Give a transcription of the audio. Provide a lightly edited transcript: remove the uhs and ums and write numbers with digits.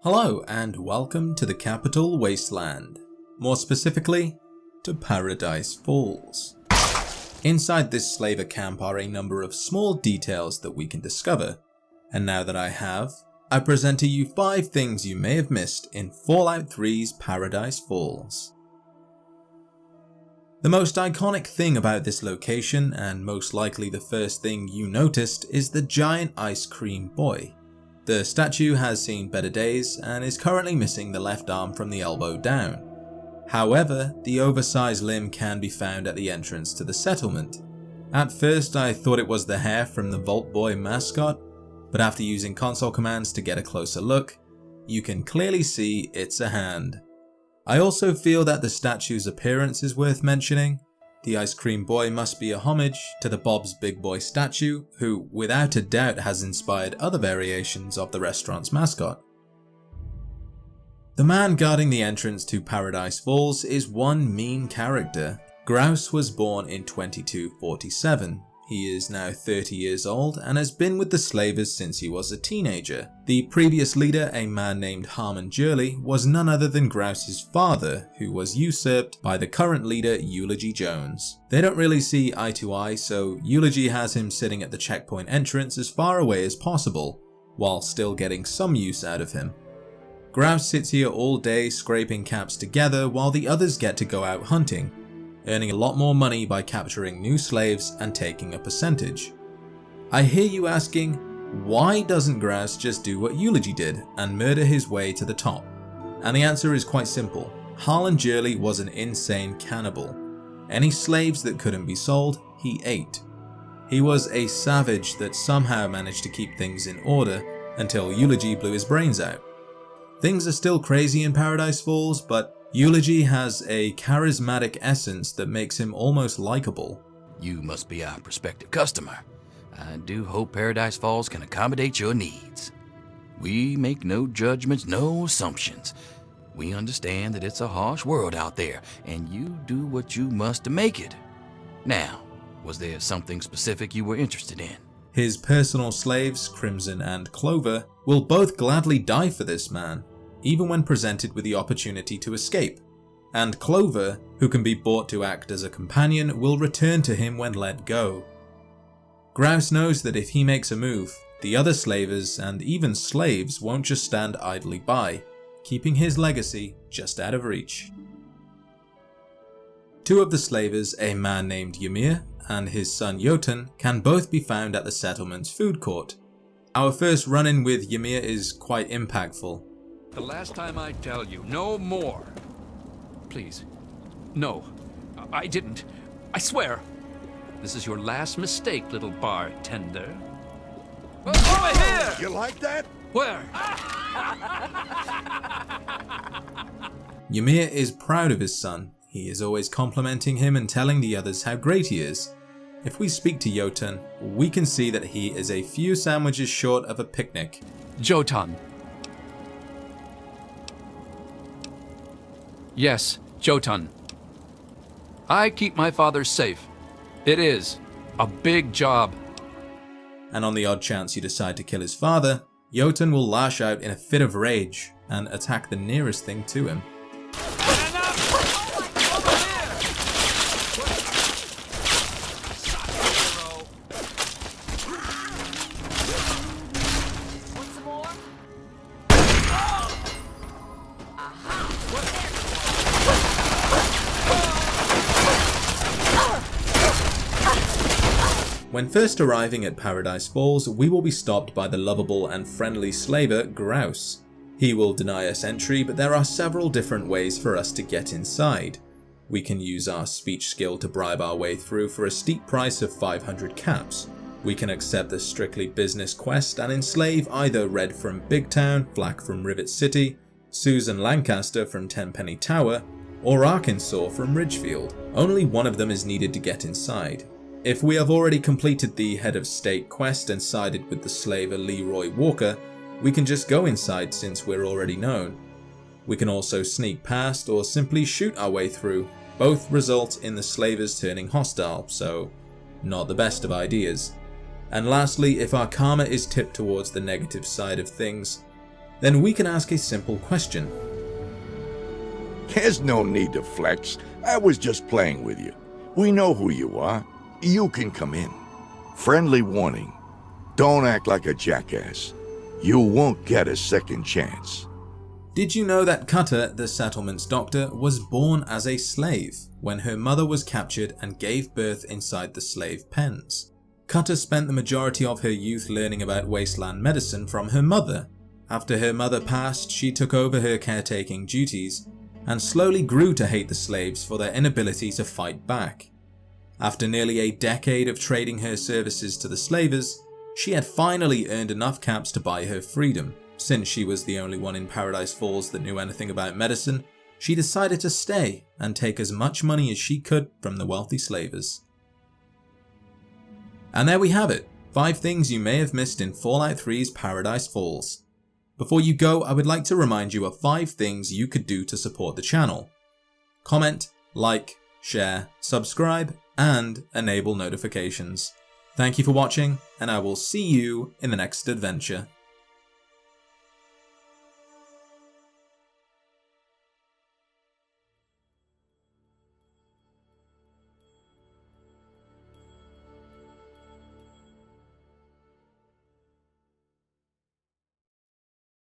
Hello and welcome to the Capital Wasteland, more specifically, to Paradise Falls. Inside this slaver camp are a number of small details that we can discover, and now that I present to you 5 things you may have missed in Fallout 3's Paradise Falls. The most iconic thing about this location, and most likely the first thing you noticed, is the giant ice cream boy. The statue has seen better days and is currently missing the left arm from the elbow down. However, the oversized limb can be found at the entrance to the settlement. At first I thought it was the hair from the Vault Boy mascot, but after using console commands to get a closer look, you can clearly see it's a hand. I also feel that the statue's appearance is worth mentioning. The ice cream boy must be a homage to the Bob's Big Boy statue, who without a doubt has inspired other variations of the restaurant's mascot. The man guarding the entrance to Paradise Falls is one mean character. Grouse was born in 2247. He is now 30 years old and has been with the slavers since he was a teenager. The previous leader, a man named Harmon Jurley, was none other than Grouse's father, who was usurped by the current leader Eulogy Jones. They don't really see eye to eye, so Eulogy has him sitting at the checkpoint entrance as far away as possible, while still getting some use out of him. Grouse sits here all day scraping caps together while the others get to go out hunting, earning a lot more money by capturing new slaves and taking a percentage. I hear you asking, why doesn't Grouse just do what Eulogy did and murder his way to the top? And the answer is quite simple. Harlan Jurley was an insane cannibal. Any slaves that couldn't be sold, he ate. He was a savage that somehow managed to keep things in order until Eulogy blew his brains out. Things are still crazy in Paradise Falls, but Eulogy has a charismatic essence that makes him almost likable. You must be our prospective customer. I do hope Paradise Falls can accommodate your needs. We make no judgments, no assumptions. We understand that it's a harsh world out there, and you do what you must to make it. Now, was there something specific you were interested in? His personal slaves, Crimson and Clover, will both gladly die for this man, even when presented with the opportunity to escape. And Clover, who can be bought to act as a companion, will return to him when let go. Grouse knows that if he makes a move, the other slavers and even slaves won't just stand idly by, keeping his legacy just out of reach. 2 of the slavers, a man named Ymir and his son Jotun, can both be found at the settlement's food court. Our first run-in with Ymir is quite impactful. The last time I tell you, no more. Please. No, I didn't. I swear. This is your last mistake, little bartender. Over here! You like that? Where? Ymir is proud of his son. He is always complimenting him and telling the others how great he is. If we speak to Jotun, we can see that he is a few sandwiches short of a picnic. Jotun. Yes, Jotun. I keep my father safe. It is a big job. And on the odd chance you decide to kill his father, Jotun will lash out in a fit of rage and attack the nearest thing to him. When first arriving at Paradise Falls, we will be stopped by the lovable and friendly slaver Grouse. He will deny us entry, but there are several different ways for us to get inside. We can use our speech skill to bribe our way through for a steep price of 500 caps. We can accept the strictly business quest and enslave either Red from Big Town, Black from Rivet City, Susan Lancaster from Tenpenny Tower, or Arkansas from Ridgefield. Only one of them is needed to get inside. If we have already completed the Head of State quest and sided with the slaver Leroy Walker, we can just go inside since we're already known. We can also sneak past or simply shoot our way through. Both result in the slavers turning hostile, so not the best of ideas. And lastly, if our karma is tipped towards the negative side of things, then we can ask a simple question. There's no need to flex. I was just playing with you. We know who you are. You can come in. Friendly warning. Don't act like a jackass. You won't get a second chance. Did you know that Cutter, the settlement's doctor, was born as a slave when her mother was captured and gave birth inside the slave pens? Cutter spent the majority of her youth learning about wasteland medicine from her mother. After her mother passed, she took over her caretaking duties and slowly grew to hate the slaves for their inability to fight back. After nearly a decade of trading her services to the slavers, she had finally earned enough caps to buy her freedom. Since she was the only one in Paradise Falls that knew anything about medicine, she decided to stay and take as much money as she could from the wealthy slavers. And there we have it, 5 things you may have missed in Fallout 3's Paradise Falls. Before you go, I would like to remind you of 5 things you could do to support the channel. Comment, like, share, subscribe, and enable notifications. Thank you for watching, and I will see you in the next adventure.